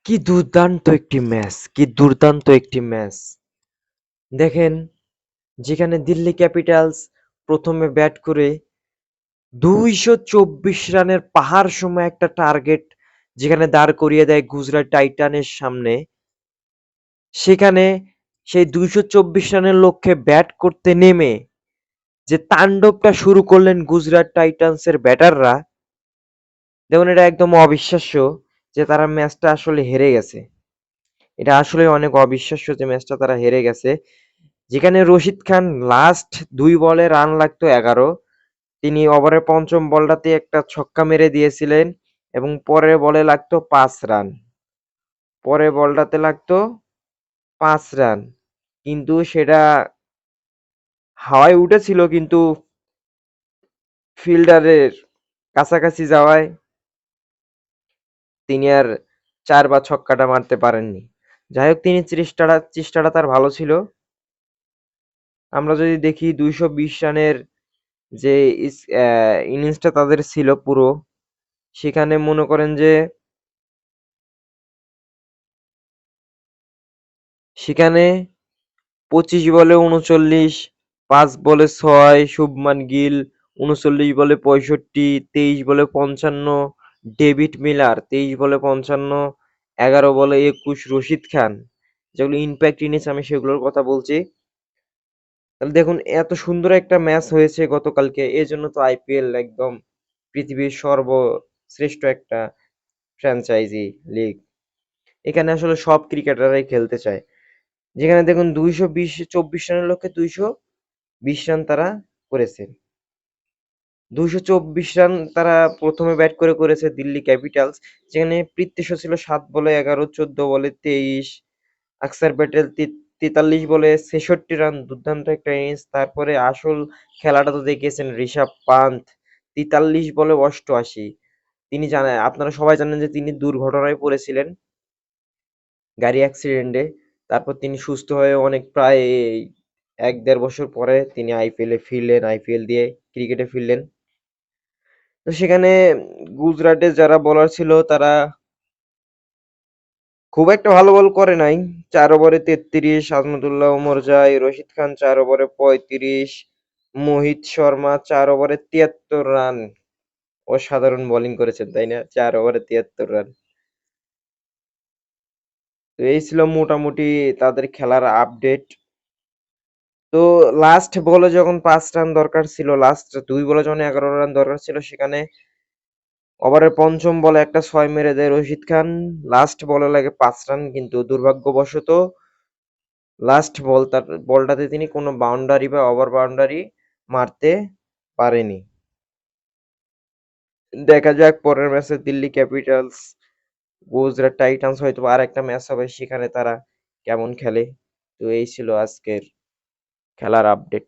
কি দুর্দান্ত একটি ম্যাচ! কি দুর্দান্ত একটি ম্যাচ! দেখেন, যেখানে দিল্লি ক্যাপিটালস প্রথমে ব্যাট করে ২২৪ রানের পাহাড় সম একটা টার্গেট যেখানে দাঁড় করিয়ে দেয় গুজরাট টাইটানের সামনে, সেখানে সেই ২২৪ রানের লক্ষ্যে ব্যাট করতে নেমে যে তাণ্ডবটা শুরু করলেন গুজরাট টাইটান্সের ব্যাটাররা, দেখুন এটা একদম অবিশ্বাস্য যে তারা ম্যাচটা আসলে হেরে গেছে। এটা আসলে অনেক অবিশ্বাস্য যে ম্যাচটা তারা হেরে গেছে। যেখানে রশিদ খান লাস্ট ২ বলে রান লাগতো ১১, তিনি ওভারের পঞ্চম বলটাতে একটা ছক্কা মেরে দিয়েছিলেন এবং পরের বলে লাগতো ৫ রান। পরের বলটাতে লাগতো ৫ রান। কিন্তু সেটা হাওয়ায় উঠেছিল, কিন্তু ফিল্ডারের কাছাকাছি যাওয়ায় তিনি আর ৪ বা ছক্কাটা মারতে পারেননি। যাই হোক, তিনি চেষ্টাটা তার ভালো ছিল। আমরা যদি দেখি ২২০ রানের যে ইনিংসটা তাদের ছিল পুরো, সেখানে মনে করেন যে সেখানে ২৫ বলে ৩৯, ৫ বলে ৬ শুভমান গিল, ৩৯ বলে ৬৫, ২৩ বলে ৫৫ ডেভিড মিলার, ২৩ বলে ৫৫, ১১ বলে ২১ রশিদ খান। যেগুলো ইম্প্যাক্ট ইনিংস আমি সেগুলোর কথা বলছি। তাহলে দেখুন এত সুন্দর একটা ম্যাচ হয়েছে গতকালকে। এজন্য তো আইপিএল একদম পৃথিবীর সর্বশ্রেষ্ঠ একটা ফ্র্যাঞ্চাইজি লিগ। এখানে আসলে সব ক্রিকেটাররাই খেলতে চায়। যেখানে দেখুন ২২৪ রানের লক্ষ্যে ২২০ রান তারা করেছে। ২২৪ রান তারা প্রথমে ব্যাট করে করেছে দিল্লি ক্যাপিটালস, যেখানে পৃথ্বী শো ছিল ৭ বলে ১১, ১৪ বলে ২৩, আকসার প্যাটেল ৪৩ বলে ৬৬ রান, দুর্দান্ত একটা ইনিংস। তারপরে আসল খেলাটা তো দেখিয়েছেন ঋষভ পান্থ, ৪৩ বলে ৮৮। তিনি জানেন, আপনারা সবাই জানেন যে তিনি দুর্ঘটনায় পড়েছিলেন গাড়ি অ্যাক্সিডেন্টে। তারপর তিনি সুস্থ হয়ে অনেক প্রায় ১-১.৫ বছর পরে তিনি আইপিএলে ফিরলেন, আইপিএল দিয়ে ক্রিকেটে ফিরলেন। তো সেখানে গুজরাটের যারা বোলার ছিল তারা খুব একটা ভালো বল করে নাই। ৪ ওভারে ৩৩, আজমতুল্লাহ উমরজাই, রশিদ খান ৪ ওভারে ৩৫, মোহিত শর্মা ৪ ওভারে ৭৩ রান। অসাধারণ বোলিং করেছেন, তাই না? ৪ ওভারে ৭৩ রান। তো এই ছিল মোটামুটি তাদের খেলার আপডেট। তো লাস্ট বলে যখন ৫ রান দরকার ছিল, লাস্ট ২ বলে যখন ১১ রান দরকার ছিল, সেখানে ওভারের পঞ্চম বলে একটা ৬ মেরে দেয় রশিদ খান। লাস্ট বলে লাগে ৫ রান, কিন্তু দুর্ভাগ্যবশত লাস্ট বলটাতে তিনি কোনো বাউন্ডারি বা ওভার বাউন্ডারি মারতে পারেনি। দেখা যাক পরের ম্যাচে দিল্লি ক্যাপিটালস গুজরাট টাইটান্স হয়তো আরেকটা ম্যাচ হবে, সেখানে তারা কেমন খেলে। তো এই ছিল আজকের খেলার আপডেট।